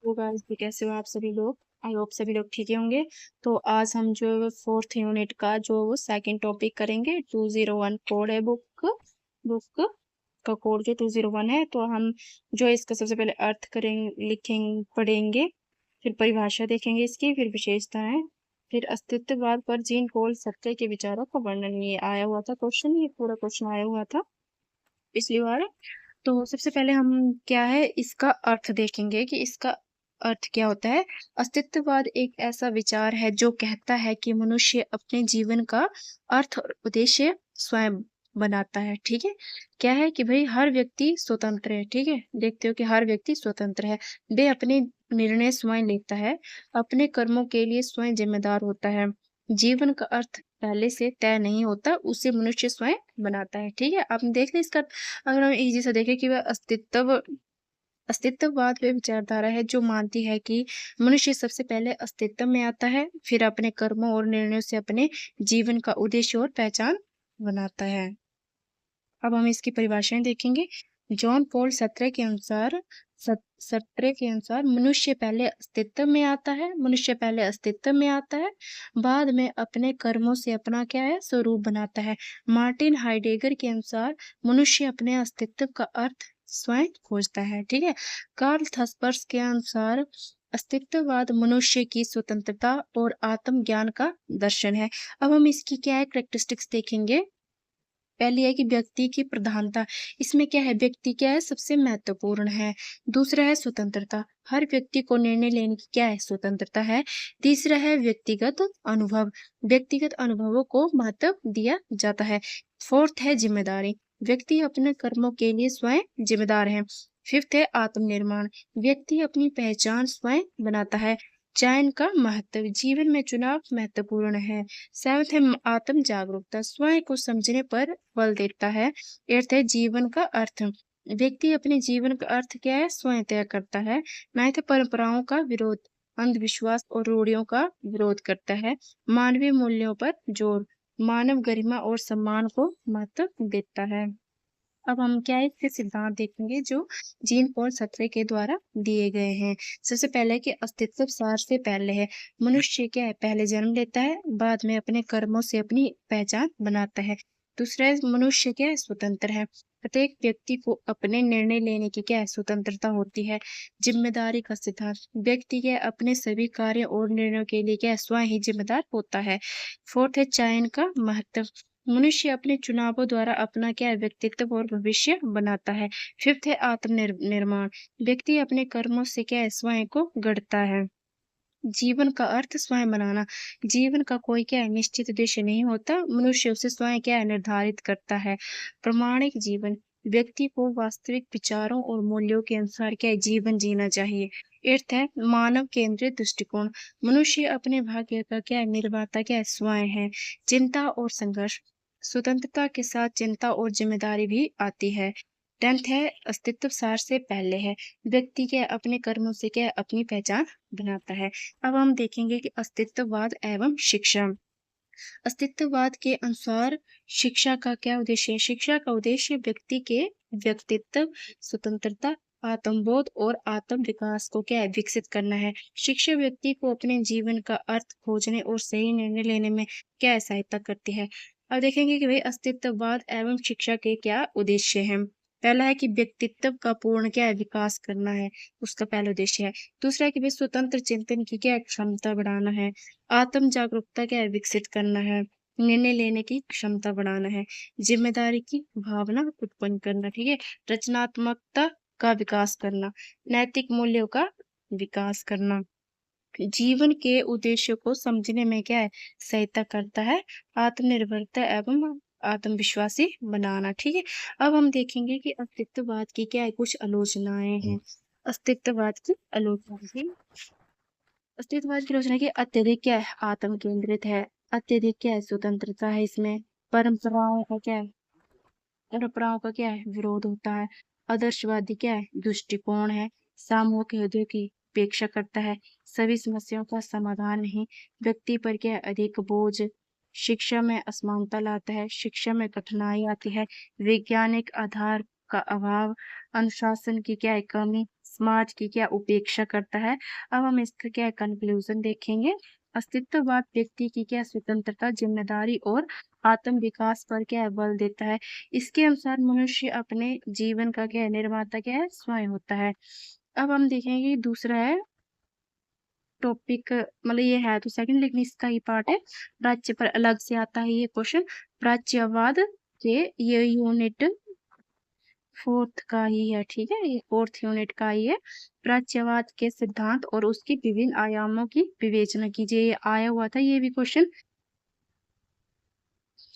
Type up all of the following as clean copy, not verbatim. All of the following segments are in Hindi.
तो गाइस भी कैसे हो आप सभी लोग। आई होप सभी लोग ठीक ही होंगे। तो आज हम जो फोर्थ यूनिट का जो सेकंड टॉपिक करेंगे 201 कोड है बुक का कोड जो 201 है। तो हम जो इसका सबसे पहले अर्थ करेंगे, लिखेंगे, पढ़ेंगे, फिर परिभाषा देखेंगे इसकी, फिर विशेषताएं, फिर अस्तित्ववाद पर जीन पॉल सरत्रे के विचारों का वर्णन। ये आया हुआ था क्वेश्चन, ये पूरा क्वेश्चन आया हुआ था पिछली बार। तो सबसे पहले हम क्या है इसका अर्थ देखेंगे कि इसका अर्थ क्या होता है। अस्तित्ववाद एक ऐसा विचार है जो कहता है कि मनुष्य अपने जीवन का अर्थ और उद्देश्य स्वयं बनाता है। ठीक है, क्या है कि भाई हर व्यक्ति स्वतंत्र है। ठीक है, देखते हो कि हर व्यक्ति स्वतंत्र है, वे अपने निर्णय स्वयं लेता है, अपने कर्मों के लिए स्वयं जिम्मेदार होता है। जीवन का अर्थ पहले से तय नहीं होता, उसे मनुष्य स्वयं बनाता है। ठीक है, आपने देख लिया इसका। अगर हम इजी सा देखें कि वह अस्तित्ववाद वे विचारधारा है जो मानती है कि मनुष्य सबसे पहले अस्तित्व में आता है, फिर अपने कर्मों और निर्णयों से अपने जीवन का उद्देश्य और पहचान बनाता है। अब हम इसकी परिभाषाएं देखेंगे। जॉन पॉल सत्रह के अनुसार मनुष्य पहले अस्तित्व में आता है, बाद में अपने कर्मों से अपना क्या है स्वरूप बनाता है। मार्टिन हाइडेगर के अनुसार मनुष्य अपने अस्तित्व का अर्थ स्वयं खोजता है। ठीक है, कार्ल थस्पर्स के अनुसार अस्तित्ववाद मनुष्य की स्वतंत्रता और आत्मज्ञान का दर्शन है। अब हम इसकी क्या है करेक्टरिस्टिक्स देखेंगे। पहली है कि व्यक्ति की प्रधानता, इसमें क्या है व्यक्ति क्या है सबसे महत्वपूर्ण है। दूसरा है स्वतंत्रता, हर व्यक्ति को निर्णय लेने की क्या है स्वतंत्रता है। तीसरा है व्यक्तिगत अनुभव, व्यक्तिगत अनुभवों को महत्व दिया जाता है। फोर्थ है जिम्मेदारी, व्यक्ति अपने कर्मों के लिए स्वयं जिम्मेदार है। फिफ्थ है आत्मनिर्माण, व्यक्ति अपनी पहचान स्वयं बनाता है। चयन का महत्व, जीवन में चुनाव महत्वपूर्ण है। सेवंथ है आत्म जागरूकता, स्वयं को समझने पर बल देता है। एट्थ है जीवन का अर्थ, व्यक्ति अपने जीवन का अर्थ क्या है स्वयं तय करता है। नाइन्थ है परंपराओं का विरोध, अंधविश्वास और रूढ़ियों का विरोध करता है। मानवीय मूल्यों पर जोर, मानव गरिमा और सम्मान को महत्व देता है। अब हम क्या है इसके सिद्धांत देखेंगे जो जीन पॉल सत्रे के द्वारा दिए गए हैं। सबसे पहले कि अस्तित्व सार से पहले है, मनुष्य क्या है पहले जन्म लेता है, बाद में अपने कर्मों से अपनी पहचान बनाता है। दूसरा है मनुष्य क्या है स्वतंत्र है, प्रत्येक व्यक्ति को अपने निर्णय लेने की क्या है स्वतंत्रता होती है। जिम्मेदारी का सिद्धांत, व्यक्ति के अपने सभी कार्य और निर्णयों के लिए क्या है स्वयं ही जिम्मेदार होता है। फोर्थ है चयन का महत्व, मनुष्य अपने चुनावों द्वारा अपना क्या है व्यक्तित्व और भविष्य बनाता है। फिफ्थ है आत्मनिर्माण, व्यक्ति अपने कर्मों से क्या है स्वयं को गढ़ता है। जीवन का अर्थ स्वयं बनाना, जीवन का कोई क्या है निश्चित उद्देश्य नहीं होता, मनुष्य उसे स्वयं क्या है निर्धारित करता है। प्रामाणिक जीवन, व्यक्ति को वास्तविक विचारों और मूल्यों के अनुसार क्या है जीवन जीना चाहिए। एर्थ है मानव केंद्रित दृष्टिकोण, मनुष्य अपने भाग्य का क्या है निर्माता क्या है स्वयं है। चिंता और संघर्ष, स्वतंत्रता के साथ चिंता और जिम्मेदारी भी आती है। टेंथ है अस्तित्व सार से पहले है, व्यक्ति के अपने कर्मों से क्या है अपनी पहचान बनाता है। अब हम देखेंगे कि अस्तित्ववाद एवं शिक्षा। अस्तित्ववाद के अनुसार शिक्षा का क्या उद्देश्य है। शिक्षा का उद्देश्य व्यक्ति के व्यक्तित्व, स्वतंत्रता, आत्मबोध और आत्म विकास को क्या है विकसित करना है। शिक्षा व्यक्ति को अपने जीवन का अर्थ खोजने और सही निर्णय लेने में क्या है सहायता करती है। अब देखेंगे कि भाई अस्तित्ववाद एवं शिक्षा के क्या उद्देश्य हैं। पहला है कि व्यक्तित्व का पूर्ण क्या है विकास करना है, उसका पहला उद्देश्य है। दूसरा है कि भाई स्वतंत्र चिंतन की क्या है क्षमता बढ़ाना है। आत्म जागरूकता क्या है विकसित करना है। निर्णय लेने की क्षमता बढ़ाना है। जिम्मेदारी की भावना उत्पन्न करना। ठीक है, रचनात्मकता का विकास करना, नैतिक मूल्यों का विकास करना, जीवन के उद्देश्य को समझने में क्या है सहायता करता है। आत्मनिर्भरता एवं आत्मविश्वासी बनाना। ठीक है, अब हम देखेंगे कि अस्तित्ववाद की क्या है कुछ आलोचनाएं हैं। अस्तित्ववाद की आलोचना, अस्तित्ववाद की आलोचना की अत्यधिक क्या है आत्म केंद्रित है, अत्यधिक क्या है स्वतंत्रता है इसमें। परंपराओं का क्या है परंपराओं का क्या है विरोध होता है। आदर्शवादी क्या है दृष्टिकोण है। सामूहिक हृदय की अपेक्षा करता है, सभी समस्याओं का समाधान नहीं, व्यक्ति पर क्या है अधिक बोझ। शिक्षा में असमानता लाता है, शिक्षा में कठिनाई आती है। वैज्ञानिक आधार का अभाव, अनुशासन की क्या है कमी, समाज की क्या उपेक्षा करता है। अब हम इसका क्या है कंक्लूजन देखेंगे। अस्तित्ववाद व्यक्ति की क्या स्वतंत्रता, जिम्मेदारी और आत्म विकास पर क्या है बल देता है। इसके अनुसार मनुष्य अपने जीवन का क्या है निर्माता क्या है स्वयं होता है। अब हम देखेंगे दूसरा है टॉपिक, मतलब ये है तो सेकंड, लेकिन इसका ही पार्ट है। प्राच्य पर अलग से आता है ये क्वेश्चन। प्राच्यवाद के ये यूनिट फोर्थ का ही है, ठीक है, ये फोर्थ यूनिट का ही है। प्राच्यवाद के सिद्धांत और उसकी विभिन्न आयामों की विवेचना कीजिए। ये आया हुआ था ये भी क्वेश्चन।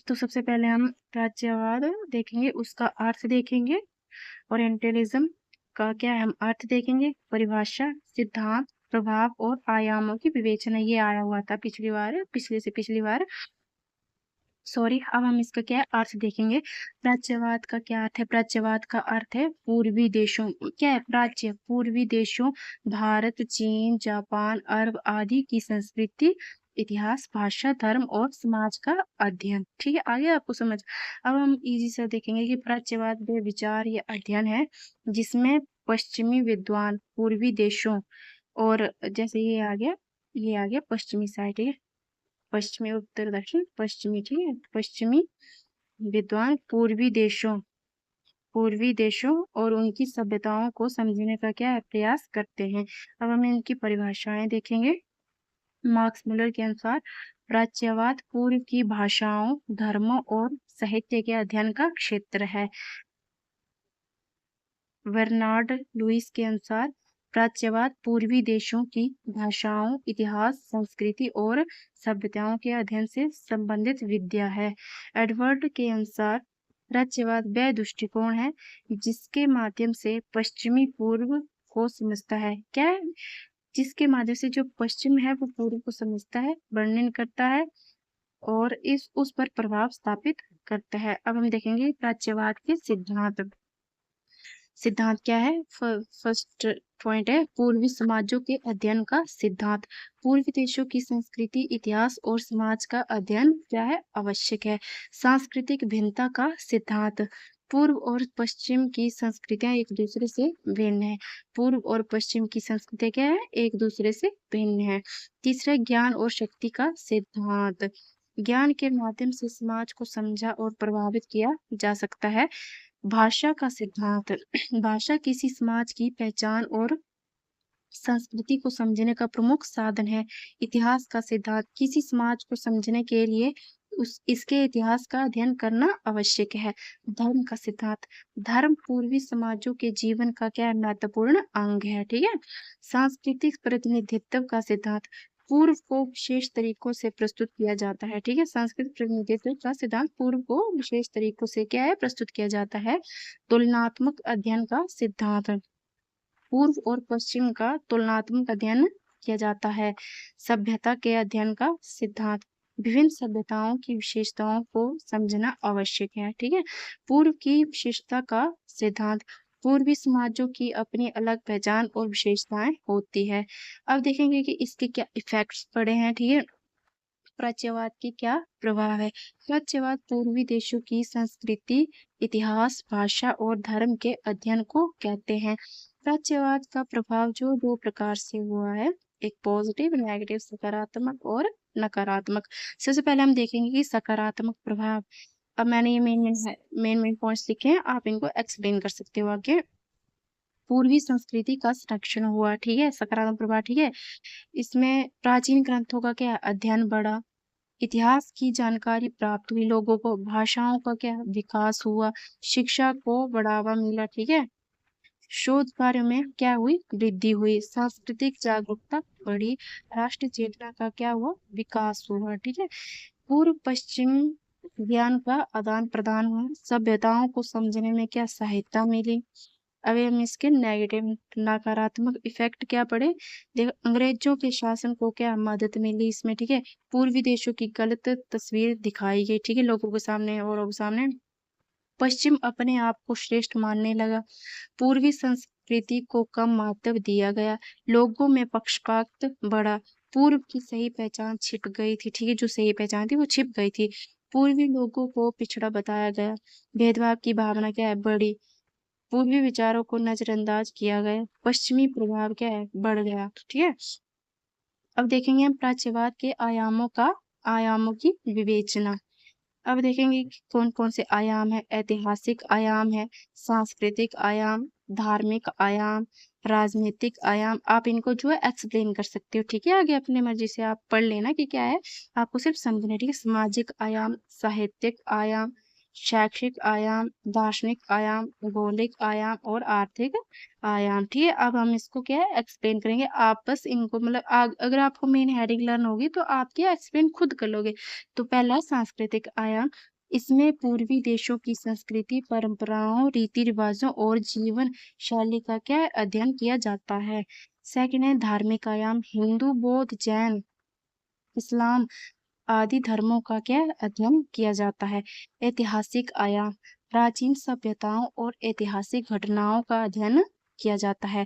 तो सबसे पहले हम प्राच्यवाद देखेंगे, उसका अर्थ देखेंगे। ओरिएंटलिज्म का क्या है हम अर्थ देखेंगे, परिभाषा, सिद्धांत, प्रभाव और आयामों की विवेचना। ये आया हुआ था पिछली बार, पिछले से पिछली बार, सॉरी। अब हम इसका क्या है अर्थ देखेंगे। प्राच्यवाद का क्या अर्थ है। प्राच्यवाद का अर्थ है पूर्वी देशों, क्या है प्राच्य, पूर्वी देशों, भारत, चीन, जापान, अरब आदि की संस्कृति, इतिहास, भाषा, धर्म और समाज का अध्ययन। ठीक है, आगे आपको समझ। अब हम इजी से देखेंगे कि प्राच्यवाद वे विचार या अध्ययन है जिसमें पश्चिमी विद्वान पूर्वी देशों और जैसे ये आ गया पश्चिमी साइड है, पश्चिमी, उत्तर, दक्षिण, पश्चिमी, ठीक है, पश्चिमी विद्वान पूर्वी देशों और उनकी सभ्यताओं को समझने का क्या है प्रयास करते हैं। अब हम इनकी परिभाषाएं देखेंगे। मार्क्स मुलर के अनुसार प्राच्यवाद पूर्व की भाषाओं, धर्मों और साहित्य के अध्ययन का क्षेत्र है। बर्नार्ड लुईस के अनुसार प्राच्यवाद पूर्वी देशों की भाषाओं, इतिहास, संस्कृति और सभ्यताओं के अध्ययन से संबंधित विद्या है। एडवर्ड के अनुसार प्राच्यवाद वह दृष्टिकोण है जिसके माध्यम से पश्चिमी पूर्व को समझता है। क्या है? जिसके माध्यम से जो पश्चिम है वो पूर्व को समझता है, वर्णन करता है और उस पर प्रभाव स्थापित करता है। अब हम देखेंगे प्राच्यवाद के सिद्धांत। सिद्धांत क्या है। फर्स्ट पॉइंट है पूर्वी समाजों के अध्ययन का सिद्धांत। पूर्वी देशों की संस्कृति, इतिहास और समाज का अध्ययन क्या है आवश्यक है। सांस्कृतिक भिन्नता का सिद्धांत। पूर्व और पश्चिम की संस्कृतियां एक दूसरे से भिन्न है। पूर्व और पश्चिम की संस्कृतियां क्या है एक दूसरे से भिन्न है। तीसरा ज्ञान और शक्ति का सिद्धांत। ज्ञान के माध्यम से समाज को समझा और प्रभावित किया जा सकता है। भाषा का सिद्धांत। भाषा किसी समाज की पहचान और संस्कृति को समझने का प्रमुख साधन है। इतिहास का सिद्धांत। किसी समाज को समझने के लिए इसके इतिहास का अध्ययन करना आवश्यक है। धर्म का सिद्धांत। धर्म पूर्वी समाजों के जीवन का क्या महत्वपूर्ण अंग है। ठीक है। सांस्कृतिक प्रतिनिधित्व का सिद्धांत। पूर्व को विशेष तरीकों से प्रस्तुत किया जाता है। ठीक है। सांस्कृतिक प्रतिनिधित्व का सिद्धांत पूर्व को विशेष तरीकों से क्या है प्रस्तुत किया जाता है। तुलनात्मक अध्ययन का सिद्धांत। पूर्व और पश्चिम का तुलनात्मक अध्ययन किया जाता है। सभ्यता के अध्ययन का सिद्धांत। विभिन्न सभ्यताओं की विशेषताओं को समझना आवश्यक है। ठीक है। पूर्व की विशेषता का सिद्धांत। पूर्वी समाजों की अपनी अलग पहचान और विशेषताएं होती है। अब देखेंगे कि इसके क्या इफेक्ट्स पड़े हैं। ठीक है। प्राच्यवाद की क्या प्रभाव है। प्राच्यवाद पूर्वी देशों की संस्कृति, इतिहास, भाषा और धर्म के अध्ययन को कहते हैं। प्राच्यवाद का प्रभाव जो दो प्रकार से हुआ है, एक पॉजिटिव, नेगेटिव, सकारात्मक और नकारात्मक। सबसे पहले हम देखेंगे कि सकारात्मक प्रभाव। अब मैंने ये मेन पॉइंट्स लिखे हैं, आप इनको एक्सप्लेन कर सकते हो आगे। पूर्वी संस्कृति का संरक्षण हुआ। ठीक है। सकारात्मक प्रभाव। ठीक है। इसमें प्राचीन ग्रंथों का क्या अध्ययन बढ़ा। इतिहास की जानकारी प्राप्त हुई लोगों को। भाषाओं का क्या विकास हुआ। शिक्षा को बढ़ावा मिला। ठीक है। शोध कार्य में क्या हुई वृद्धि हुई। सांस्कृतिक जागरूकता बढ़ी। राष्ट्र चेतना का क्या हुआ विकास हुआ। ठीक है। पूर्व पश्चिम ज्ञान का आदान प्रदान हुआ। सभ्यताओं को समझने में क्या सहायता मिली। अब हम इसके नेगेटिव, नकारात्मक इफेक्ट क्या पड़े। देखो अंग्रेजों के शासन को क्या मदद मिली इसमें। ठीक है। पूर्वी देशों की गलत तस्वीर दिखाई गई। ठीक है। लोगों के सामने और लोगों के सामने पश्चिम अपने आप को श्रेष्ठ मानने लगा। पूर्वी संस्कृति को कम महत्व दिया गया। लोगों में पक्षपात बढ़ा। पूर्व की सही पहचान छिप गई थी। ठीक है। जो सही पहचान थी वो छिप गई थी। पूर्वी लोगों को पिछड़ा बताया गया। भेदभाव की भावना क्या है बढ़ी। पूर्वी विचारों को नजरअंदाज किया गया, पश्चिमी प्रभाव क्या है, बढ़ गया। ठीक है, अब देखेंगे हम प्राच्यवाद के आयामों की विवेचना। अब देखेंगे कि कौन कौन से आयाम है। ऐतिहासिक आयाम है, सांस्कृतिक आयाम, धार्मिक आयाम, राजनीतिक आयाम। आप इनको जो है एक्सप्लेन कर सकते हो। ठीक है, आगे अपने मर्जी से आप पढ़ लेना कि क्या है, आपको सिर्फ समझना है। ठीक है, सामाजिक आयाम, साहित्यिक आयाम, शैक्षिक आयाम, दार्शनिक आयाम, भौगोलिक आयाम और आर्थिक आयाम। ठीक है, अब हम इसको क्या है एक्सप्लेन करेंगे। आप बस इनको मतलब अगर आपको मेन हेडिंग लर्न होगी तो आप क्या एक्सप्लेन खुद कर लोगे। तो पहला सांस्कृतिक आयाम, इसमें पूर्वी देशों की संस्कृति, परंपराओं, रीति रिवाजों और जीवन शैली का क्या है अध्ययन किया जाता है। सेकंड है धार्मिक आयाम, हिंदू, बौद्ध, जैन, इस्लाम आदि धर्मों का क्या है अध्ययन किया जाता है। ऐतिहासिक आयाम, प्राचीन सभ्यताओं और ऐतिहासिक घटनाओं का अध्ययन किया जाता है।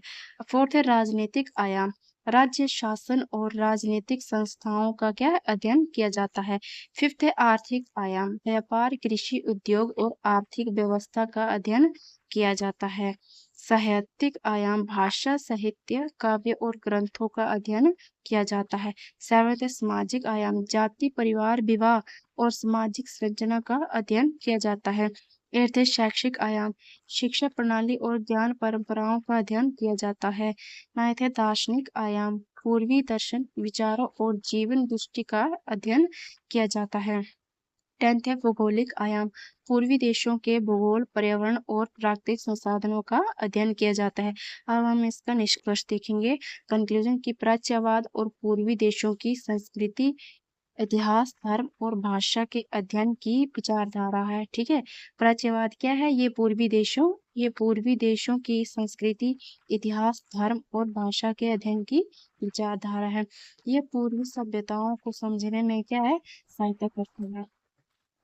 फोर्थ है राजनीतिक आयाम, राज्य शासन और राजनीतिक संस्थाओं का क्या है अध्ययन किया जाता है। फिफ्थ है आर्थिक आयाम, व्यापार, कृषि, उद्योग और आर्थिक व्यवस्था का अध्ययन किया जाता है। साहित्यिक आयाम, भाषा, साहित्य, काव्य और ग्रंथों का अध्ययन किया जाता है। सेवंथ है सामाजिक आयाम, जाति, परिवार, विवाह और सामाजिक संरचना का अध्ययन किया जाता है। एट्थ है शैक्षिक आयाम, शिक्षा प्रणाली और ज्ञान परंपराओं का अध्ययन किया जाता है। नाइन्थ है दार्शनिक आयाम, पूर्वी दर्शन, विचारों और जीवन दृष्टि का अध्ययन किया जाता है। टेंथ है भौगोलिक आयाम, पूर्वी देशों के भूगोल, पर्यावरण और प्राकृतिक संसाधनों का अध्ययन किया जाता है। अब हम इसका निष्कर्ष देखेंगे, कंक्लूजन की प्राच्यवाद और पूर्वी देशों की संस्कृति, इतिहास, धर्म और भाषा के अध्ययन की विचारधारा है। ठीक है, प्राच्यवाद क्या है, ये पूर्वी देशों की संस्कृति, इतिहास, धर्म और भाषा के अध्ययन की विचारधारा है। ये पूर्वी सभ्यताओं को समझने में क्या है सहायता करती है।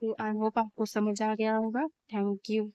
तो आई होप आपको समझ आ गया होगा। Thank you.